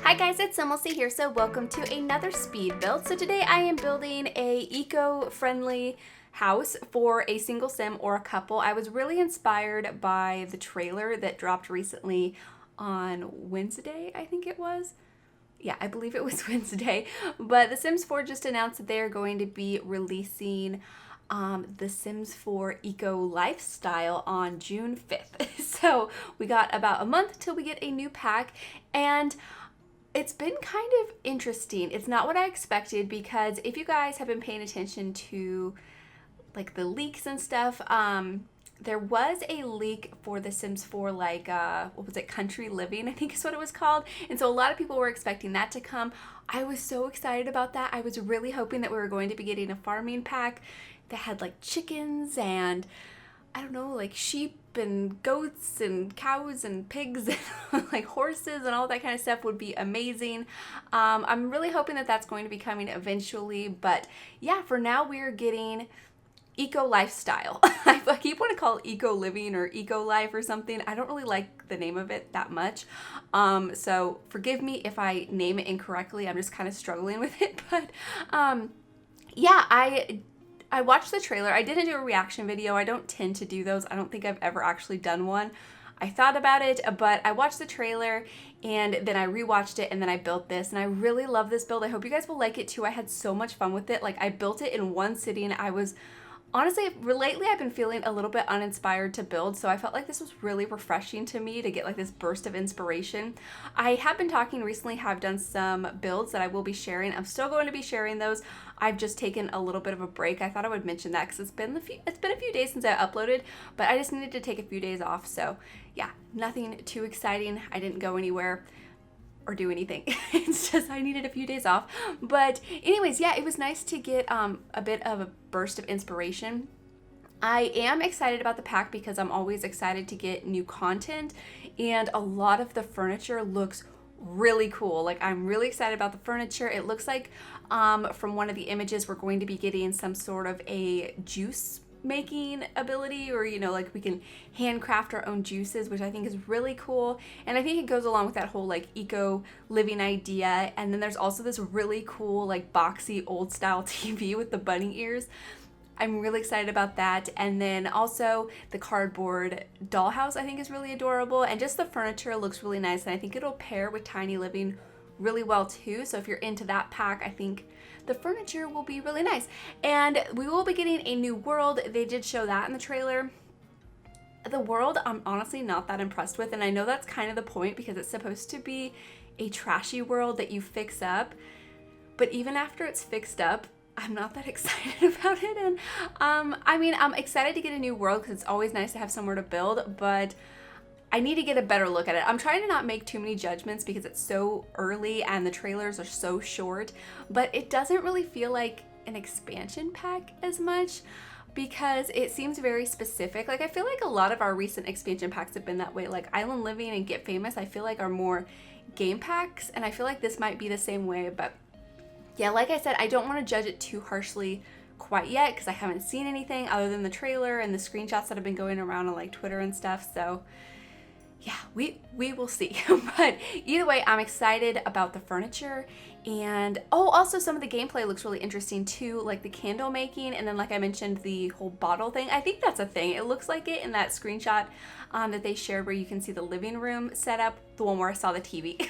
Hi guys, it's SimLicy here, so welcome to another speed build. So today I am building a eco-friendly house for a single sim or a couple. I was really inspired by the trailer that dropped recently on Wednesday, I think it was. Yeah, I believe it was Wednesday. But The Sims 4 just announced that they are going to be releasing The Sims 4 Eco Lifestyle on June 5th. So we got about a month till we get a new pack, and it's been kind of interesting. It's not what I expected, because if you guys have been paying attention to like the leaks and stuff, there was a leak for The Sims 4, like, what was it, Country Living, I think is what it was called. And so a lot of people were expecting that to come. I was so excited about that. I was really hoping that we were going to be getting a farming pack that had like chickens and, I don't know, like sheep and goats and cows and pigs and like horses and all that kind of stuff would be amazing. I'm really hoping that that's going to be coming eventually, but yeah, for now we're getting Eco Lifestyle. I keep wanting to call it Eco Living or Eco Life or something. I don't really like the name of it that much. So forgive me if I name it incorrectly. I'm just kind of struggling with it. But yeah, I watched the trailer. I didn't do a reaction video. I don't tend to do those. I don't think I've ever actually done one. I thought about it, but I watched the trailer and then I rewatched it and then I built this, and I really love this build. I hope you guys will like it too. I had so much fun with it. Like, I built it in one sitting. I was honestly, lately I've been feeling a little bit uninspired to build, so I felt like this was really refreshing to me to get like this burst of inspiration. I have been talking recently how I've done some builds that I will be sharing. I'm still going to be sharing those. I've just taken a little bit of a break. I thought I would mention that because it's been a few days since I uploaded, but I just needed to take a few days off. So yeah, nothing too exciting. I didn't go anywhere or do anything. It's just I needed a few days off. But anyways, yeah, it was nice to get a bit of a burst of inspiration. I am excited about the pack because I'm always excited to get new content, and a lot of the furniture looks really cool. Like, I'm really excited about the furniture. It looks like from one of the images we're going to be getting some sort of a juice making ability, or you know, like we can handcraft our own juices, which I think is really cool. And I think it goes along with that whole like eco living idea. And then there's also this really cool like boxy old style TV with the bunny ears. I'm really excited about that. And then also the cardboard dollhouse I think is really adorable, and just the furniture looks really nice, and I think it'll pair with tiny living really well too. So if you're into that pack, I think the furniture will be really nice. And we will be getting a new world. They did show that in the trailer. The world I'm honestly not that impressed with, and I know that's kind of the point because it's supposed to be a trashy world that you fix up, but even after it's fixed up, I'm not that excited about it. And I mean, I'm excited to get a new world because it's always nice to have somewhere to build, but I need to get a better look at it. I'm trying to not make too many judgments because it's so early and the trailers are so short, but it doesn't really feel like an expansion pack as much because it seems very specific. Like, I feel like a lot of our recent expansion packs have been that way. Like Island Living and Get Famous, I feel like are more game packs, and I feel like this might be the same way. But yeah, like I said, I don't want to judge it too harshly quite yet because I haven't seen anything other than the trailer and the screenshots that have been going around on like Twitter and stuff. So yeah, we will see. But either way, I'm excited about the furniture. And oh, also some of the gameplay looks really interesting too, like the candle making, and then like I mentioned, the whole bottle thing. I think that's a thing. It looks like it in that screenshot that they shared where you can see the living room set up, the one where I saw the TV.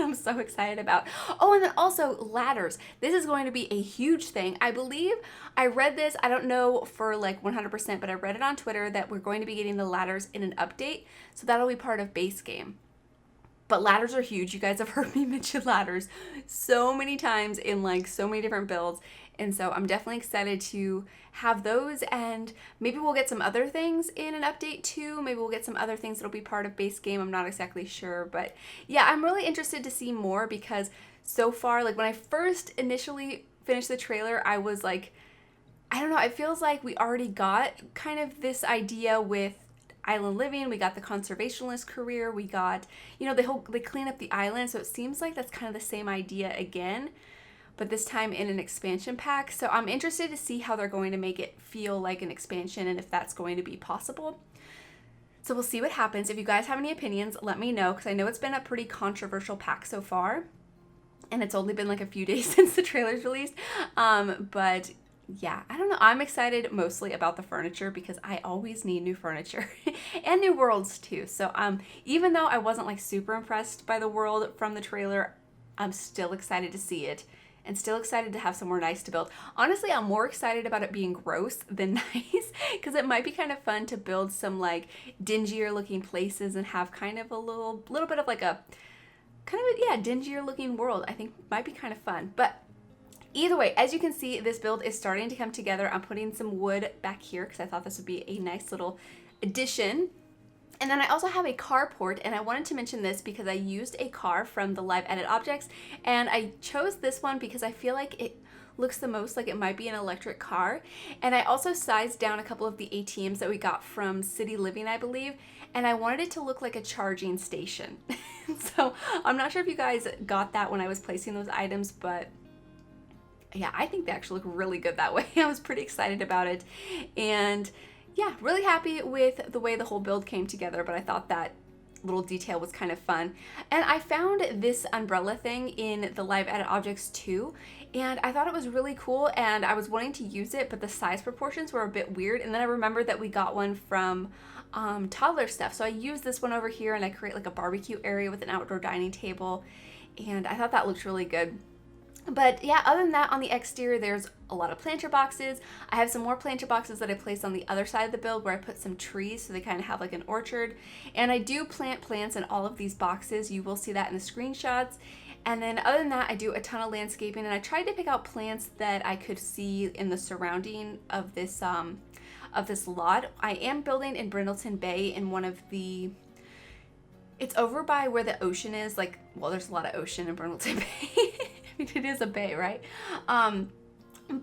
I'm so excited about. Oh, and then also ladders. This is going to be a huge thing. I believe I read this, I don't know for like 100%, but I read it on Twitter that we're going to be getting the ladders in an update. So that'll be part of base game. But ladders are huge. You guys have heard me mention ladders so many times in like so many different builds. And so I'm definitely excited to have those, and maybe we'll get some other things in an update too. Maybe we'll get some other things that'll be part of base game. I'm not exactly sure, but yeah, I'm really interested to see more because so far, like when I first initially finished the trailer, I was like, I don't know, it feels like we already got kind of this idea with Island Living. We got the conservationist career. We got, you know, they clean up the island. So it seems like that's kind of the same idea again, but this time in an expansion pack. So I'm interested to see how they're going to make it feel like an expansion and if that's going to be possible. So we'll see what happens. If you guys have any opinions, let me know, because I know it's been a pretty controversial pack so far. And it's only been like a few days since the trailer's released. But yeah, I don't know. I'm excited mostly about the furniture because I always need new furniture and new worlds too. So even though I wasn't like super impressed by the world from the trailer, I'm still excited to see it and still excited to have somewhere nice to build. Honestly, I'm more excited about it being gross than nice, because it might be kind of fun to build some like dingier looking places and have kind of a little bit of like a kind of yeah, dingier looking world. I think might be kind of fun. But either way, as you can see, this build is starting to come together. I'm putting some wood back here because I thought this would be a nice little addition. And then I also have a carport, and I wanted to mention this because I used a car from the Live Edit Objects, and I chose this one because I feel like it looks the most like it might be an electric car. And I also sized down a couple of the ATMs that we got from City Living, I believe, and I wanted it to look like a charging station. So I'm not sure if you guys got that when I was placing those items, but yeah, I think they actually look really good that way. I was pretty excited about it, and yeah, really happy with the way the whole build came together, but I thought that little detail was kind of fun. And I found this umbrella thing in the Live Edit Objects too, and I thought it was really cool, and I was wanting to use it, but the size proportions were a bit weird. And then I remembered that we got one from Toddler Stuff, so I used this one over here, and I create like a barbecue area with an outdoor dining table, and I thought that looked really good. But yeah, other than that, on the exterior, there's a lot of planter boxes. I have some more planter boxes that I placed on the other side of the build where I put some trees so they kind of have like an orchard. And I do plant plants in all of these boxes. You will see that in the screenshots. And then other than that, I do a ton of landscaping, and I tried to pick out plants that I could see in the surrounding of this lot. I am building in Brindleton Bay in one of the... It's over by where the ocean is. Like, well, there's a lot of ocean in Brindleton Bay. It is a bay, right?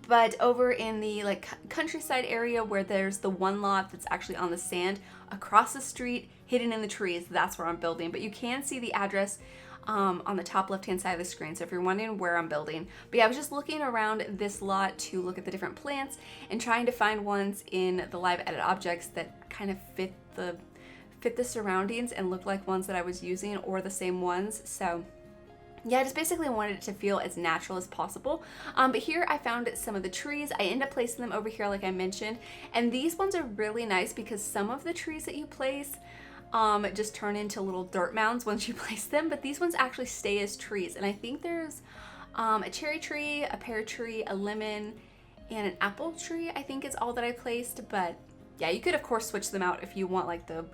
But over in the like countryside area where there's the one lot that's actually on the sand across the street, hidden in the trees, that's where I'm building. But you can see the address on the top left-hand side of the screen, so if you're wondering where I'm building. But yeah, I was just looking around this lot to look at the different plants and trying to find ones in the Live Edit Objects that kind of fit the surroundings and look like ones that I was using or the same ones. So yeah, I just basically wanted it to feel as natural as possible. But here I found some of the trees. I ended up placing them over here like I mentioned. And these ones are really nice because some of the trees that you place just turn into little dirt mounds once you place them. But these ones actually stay as trees. And I think there's a cherry tree, a pear tree, a lemon, and an apple tree, I think is all that I placed. But yeah, you could of course switch them out if you want like the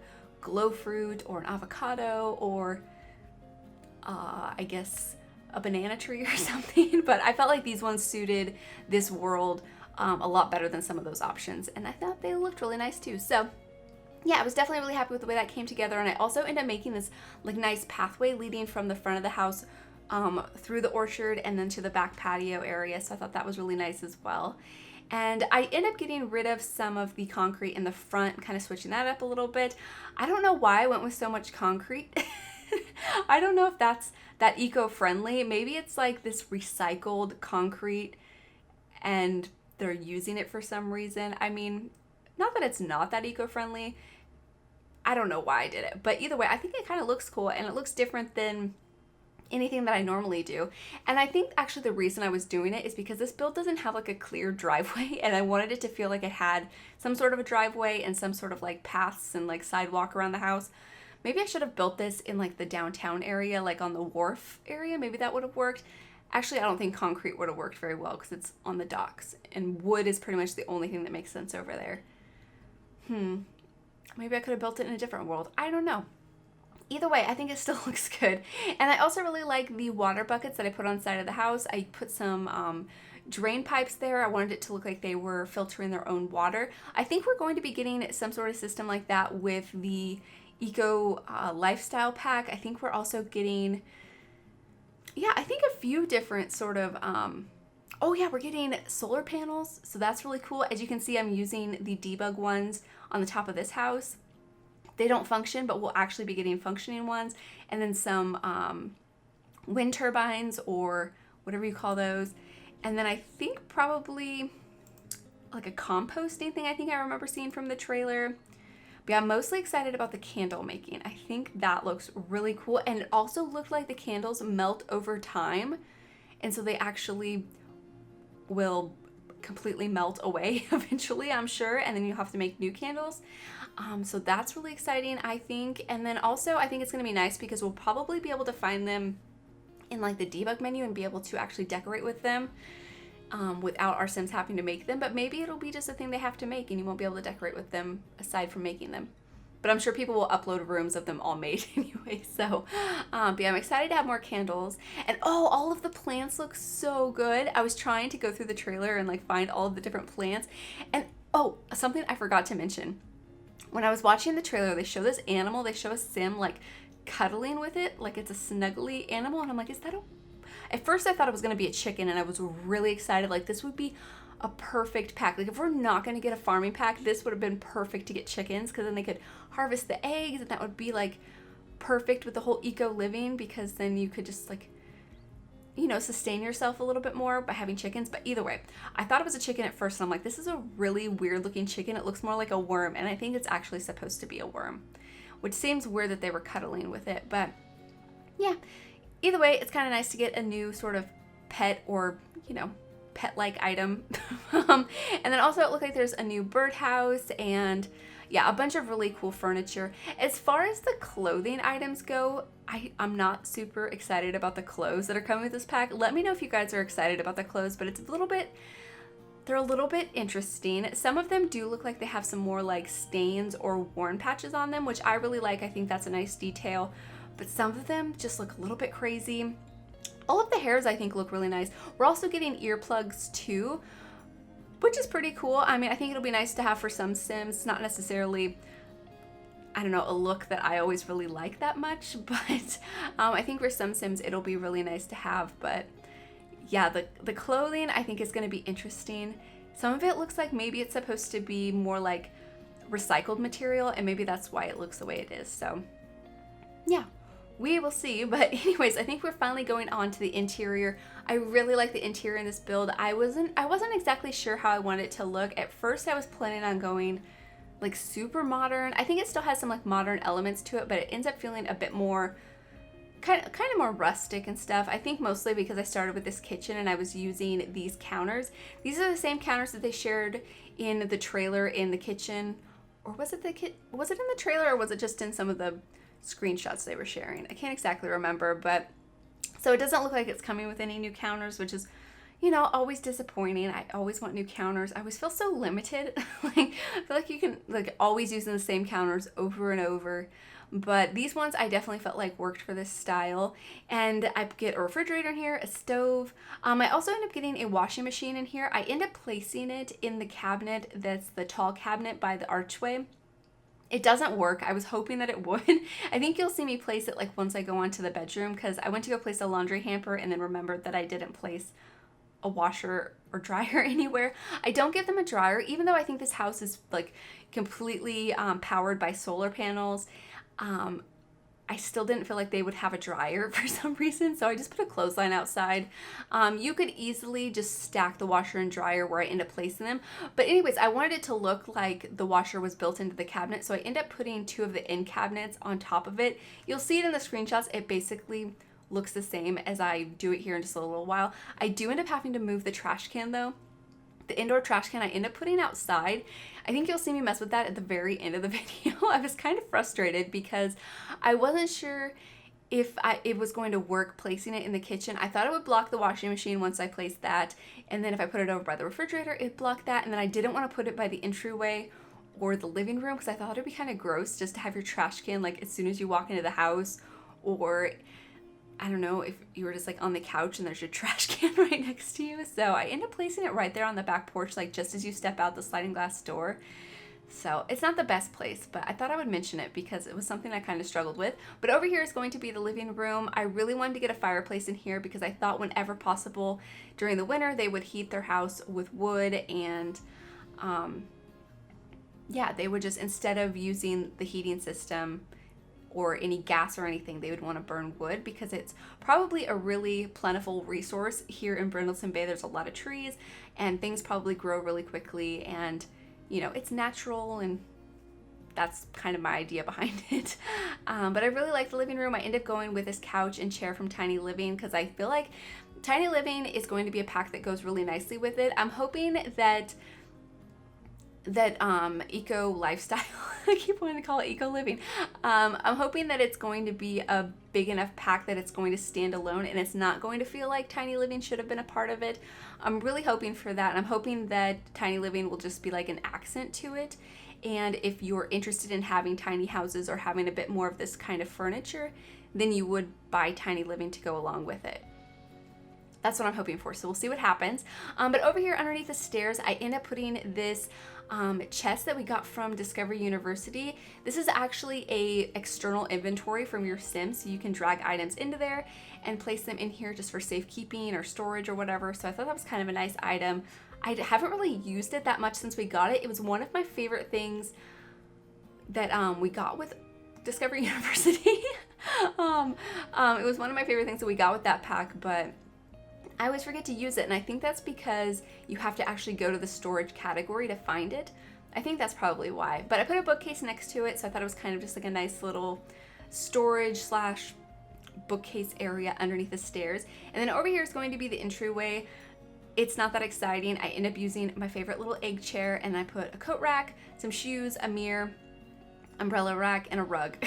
glow fruit or an avocado or I guess a banana tree or something. But I felt like these ones suited this world a lot better than some of those options, and I thought they looked really nice too. So yeah, I was definitely really happy with the way that came together. And I also ended up making this like nice pathway leading from the front of the house through the orchard and then to the back patio area, so I thought that was really nice as well. And I end up getting rid of some of the concrete in the front, kind of switching that up a little bit. I don't know why I went with so much concrete. I don't know if that's that eco-friendly. Maybe it's like this recycled concrete and they're using it for some reason. I mean, not that it's not that eco-friendly. I don't know why I did it. But either way, I think it kind of looks cool and it looks different than anything that I normally do. And I think actually the reason I was doing it is because this build doesn't have like a clear driveway, and I wanted it to feel like it had some sort of a driveway and some sort of like paths and like sidewalk around the house. Maybe I should have built this in like the downtown area, like on the wharf area. Maybe that would have worked. Actually, I don't think concrete would have worked very well because it's on the docks, and wood is pretty much the only thing that makes sense over there. Maybe I could have built it in a different world. I don't know. Either way, I think it still looks good. And I also really like the water buckets that I put on the side of the house. I put some drain pipes there. I wanted it to look like they were filtering their own water. I think we're going to be getting some sort of system like that with the Eco Lifestyle Pack. I think we're also getting, yeah, I think a few different sort of, oh yeah, we're getting solar panels. So that's really cool. As you can see, I'm using the debug ones on the top of this house. They don't function, but we'll actually be getting functioning ones. And then some wind turbines or whatever you call those. And then I think probably like a composting thing I think I remember seeing from the trailer. But yeah, I'm mostly excited about the candle making. I think that looks really cool. And it also looked like the candles melt over time. And so they actually will completely melt away eventually, I'm sure. And then you have to make new candles. So that's really exciting, I think. And then also I think it's going to be nice because we'll probably be able to find them in like the debug menu and be able to actually decorate with them without our Sims having to make them. But maybe it'll be just a thing they have to make and you won't be able to decorate with them aside from making them. But I'm sure people will upload rooms of them all made anyway. So but yeah, I'm excited to have more candles. And oh, all of the plants look so good. I was trying to go through the trailer and like find all of the different plants. And oh, something I forgot to mention. When I was watching the trailer, they show this animal. They show a Sim like cuddling with it, like it's a snuggly animal. And I'm like, is that a... At first I thought it was going to be a chicken and I was really excited. Like this would be a perfect pack. Like if we're not going to get a farming pack, this would have been perfect to get chickens because then they could harvest the eggs and that would be like perfect with the whole eco living because then you could just like, you know, sustain yourself a little bit more by having chickens. But either way, I thought it was a chicken at first and I'm like, this is a really weird looking chicken. It looks more like a worm and I think it's actually supposed to be a worm, which seems weird that they were cuddling with it. But yeah, either way, it's kind of nice to get a new sort of pet or, you know, pet-like item. And then also it looked like there's a new birdhouse and yeah, a bunch of really cool furniture. As far as the clothing items go, I'm not super excited about the clothes that are coming with this pack. Let me know if you guys are excited about the clothes, but they're a little bit interesting. Some of them do look like they have some more like stains or worn patches on them, which I really like. I think that's a nice detail, but some of them just look a little bit crazy. All of the hairs I think look really nice. We're also getting earplugs too, which is pretty cool. I mean, I think it'll be nice to have for some Sims. It's not necessarily, I don't know, a look that I always really like that much, but I think for some Sims it'll be really nice to have. But yeah, the clothing I think is going to be interesting. Some of it looks like maybe it's supposed to be more like recycled material and maybe that's why it looks the way it is. So yeah, we will see. But anyways, I think we're finally going on to the interior. I really like the interior in this build. I wasn't exactly sure how I wanted it to look. At first I was planning on going like super modern. I think it still has some like modern elements to it, but it ends up feeling a bit more kind of more rustic and stuff. I think mostly because I started with this kitchen and I was using these counters. These are the same counters that they shared in the trailer in the kitchen. Or was it was it in the trailer or was it just in some of the screenshots they were sharing? I can't exactly remember, but so it doesn't look like it's coming with any new counters, which is, you know, always disappointing. I always want new counters. I always feel so limited. Like I feel like you can like always using the same counters over and over. But these ones I definitely felt like worked for this style. And I get a refrigerator in here, a stove. I also end up getting a washing machine in here. I end up placing it in the cabinet that's the tall cabinet by the archway. It doesn't work. I was hoping that it would. I think you'll see me place it like once I go onto the bedroom because I went to go place a laundry hamper and then remembered that I didn't place a washer or dryer anywhere. I don't give them a dryer, even though I think this house is like completely powered by solar panels. I still didn't feel like they would have a dryer for some reason, so I just put a clothesline outside. You could easily just stack the washer and dryer where I end up placing them. But anyways, I wanted it to look like the washer was built into the cabinet, so I end up putting two of the end cabinets on top of it. You'll see it in the screenshots. It basically looks the same as I do it here in just a little while. I do end up having to move the trash can though. The indoor trash can I end up putting outside. I think you'll see me mess with that at the very end of the video. I was kind of frustrated because I wasn't sure if it was going to work placing it in the kitchen. I thought it would block the washing machine once I placed that, and then if I put it over by the refrigerator, it blocked that, and then I didn't want to put it by the entryway or the living room because I thought it'd be kind of gross just to have your trash can like as soon as you walk into the house, or I don't know, if you were just like on the couch and there's your trash can right next to you. So I end up placing it right there on the back porch, like just as you step out the sliding glass door. So it's not the best place, but I thought I would mention it because it was something I kind of struggled with. But over here is going to be the living room. I really wanted to get a fireplace in here because I thought whenever possible during the winter they would heat their house with wood, and yeah, they would just, instead of using the heating system or any gas or anything, they would want to burn wood because it's probably a really plentiful resource here in Brindleton Bay. There's a lot of trees and things probably grow really quickly, and you know, it's natural and that's kind of my idea behind it. But I really like the living room. I ended up going with this couch and chair from Tiny Living because I feel like Tiny Living is going to be a pack that goes really nicely with it. I'm hoping that eco lifestyle, I keep wanting to call it eco living. I'm hoping that it's going to be a big enough pack that it's going to stand alone and it's not going to feel like Tiny Living should have been a part of it. I'm really hoping for that. I'm hoping that Tiny Living will just be like an accent to it. And if you're interested in having tiny houses or having a bit more of this kind of furniture, then you would buy Tiny Living to go along with it. That's what I'm hoping for, so we'll see what happens. But over here underneath the stairs, I end up putting this chest that we got from Discovery University. This is actually a external inventory from your sim, so you can drag items into there and place them in here just for safekeeping or storage or whatever. So I thought that was kind of a nice item. I haven't really used it that much since we got it. It was one of my favorite things that we got with Discovery University. It was one of my favorite things that we got with that pack, but I always forget to use it, and I think that's because you have to actually go to the storage category to find it. I think that's probably why. But I put a bookcase next to it, so I thought it was kind of just like a nice little storage slash bookcase area underneath the stairs. And then over here is going to be the entryway. It's not that exciting. I end up using my favorite little egg chair, and I put a coat rack, some shoes, a mirror, umbrella rack, and a rug.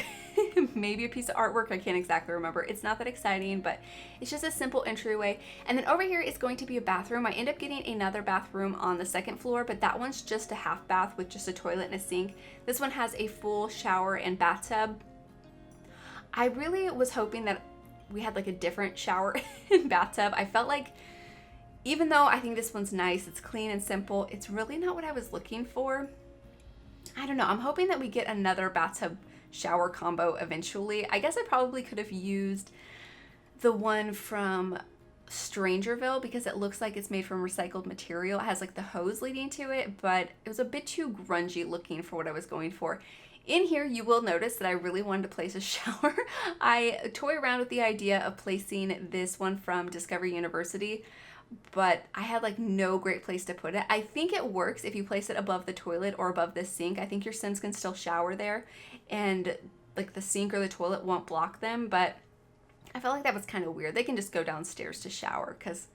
Maybe a piece of artwork, I can't exactly remember. It's not that exciting, but it's just a simple entryway. And then over here is going to be a bathroom. I end up getting another bathroom on the second floor, but that one's just a half bath with just a toilet and a sink. This one has a full shower and bathtub. I really was hoping that we had like a different shower and bathtub. I felt like, even though I think this one's nice, it's clean and simple, it's really not what I was looking for. I don't know. I'm hoping that we get another bathtub shower combo eventually. I guess I probably could have used the one from Strangerville because it looks like it's made from recycled material. It has like the hose leading to it, but it was a bit too grungy looking for what I was going for. In here, you will notice that I really wanted to place a shower. I toy around with the idea of placing this one from Discovery University, but I had like no great place to put it. I think it works if you place it above the toilet or above the sink. I think your Sims can still shower there and like the sink or the toilet won't block them, but I felt like that was kind of weird. They can just go downstairs to shower because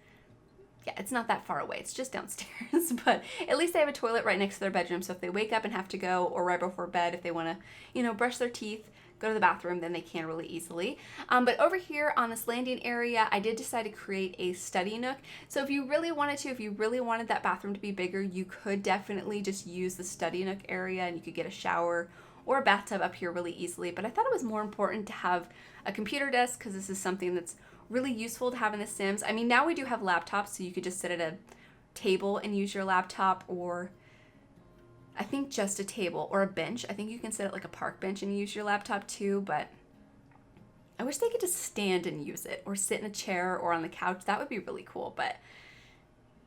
yeah, it's not that far away. It's just downstairs, but at least they have a toilet right next to their bedroom. So if they wake up and have to go, or right before bed, if they want to, you know, brush their teeth, go to the bathroom, then they can really easily. But over here on this landing area, I did decide to create a study nook. So if you really wanted to, if you really wanted that bathroom to be bigger, you could definitely just use the study nook area and you could get a shower or a bathtub up here really easily. But I thought it was more important to have a computer desk because this is something that's really useful to have in the Sims. I mean, now we do have laptops, so you could just sit at a table and use your laptop, or I think just a table or a bench. I think you can sit at like a park bench and use your laptop too, but I wish they could just stand and use it or sit in a chair or on the couch. That would be really cool, but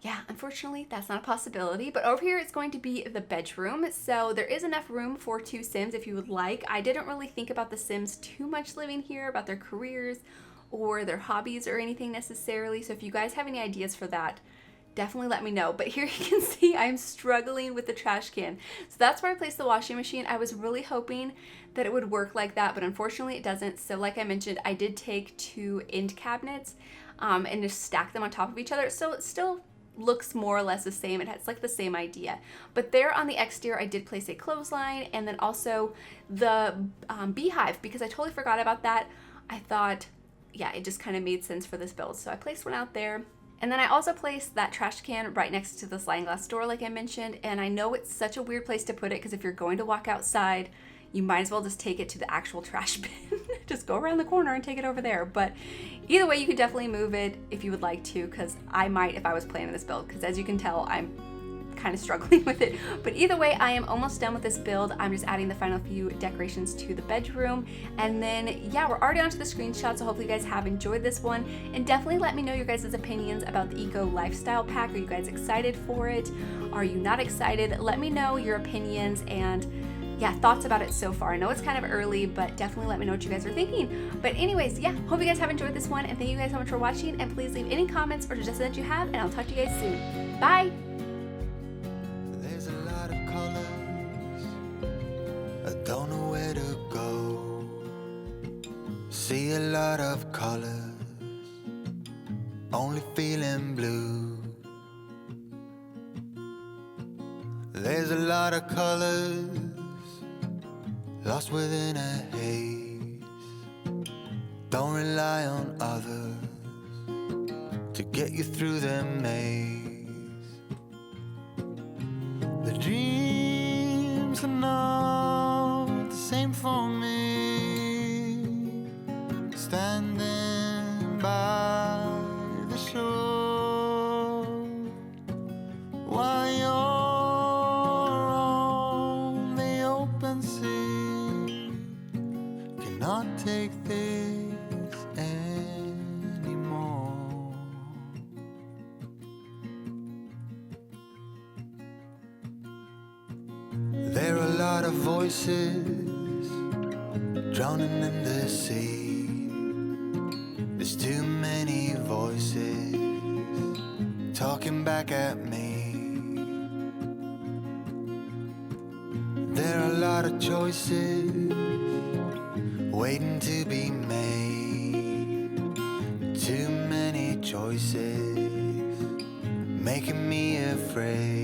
yeah, unfortunately, that's not a possibility. But over here, it's going to be the bedroom. So there is enough room for 2 Sims if you would like. I didn't really think about the Sims too much living here, about their careers or their hobbies or anything necessarily. So if you guys have any ideas for that, definitely let me know. But here you can see I'm struggling with the trash can. So that's where I placed the washing machine. I was really hoping that it would work like that, but unfortunately it doesn't. So like I mentioned, I did take 2 end cabinets and just stack them on top of each other. So it still looks more or less the same. It's like the same idea. But there on the exterior, I did place a clothesline and then also the beehive because I totally forgot about that. I thought, yeah, it just kind of made sense for this build. So I placed one out there. And then I also placed that trash can right next to the sliding glass door like I mentioned. And I know it's such a weird place to put it because if you're going to walk outside, you might as well just take it to the actual trash bin. Just go around the corner and take it over there. But either way, you could definitely move it if you would like to, because I might if I was planning this build, because as you can tell, I'm kind of struggling with it. But either way, I am almost done with this build. I'm just adding the final few decorations to the bedroom. And then, yeah, we're already onto the screenshot, so hopefully you guys have enjoyed this one. And definitely let me know your guys' opinions about the Eco Lifestyle Pack. Are you guys excited for it? Are you not excited? Let me know your opinions and yeah, thoughts about it so far. I know it's kind of early, but definitely let me know what you guys are thinking. But anyways, yeah, hope you guys have enjoyed this one, and thank you guys so much for watching, and please leave any comments or suggestions that you have, and I'll talk to you guys soon. Bye! There's a lot of colors, a don't know where to go. See a lot of colors, only feeling blue. There's a lot of colors lost within a haze. Don't rely on others to get you through the maze. The dreams are not the same for me. Standing by the shore while you're on the open sea. Cannot take this anymore. There are a lot of voices drowning in the sea. There's too many voices talking back at me. There are a lot of choices waiting to be made. Too many choices making me afraid.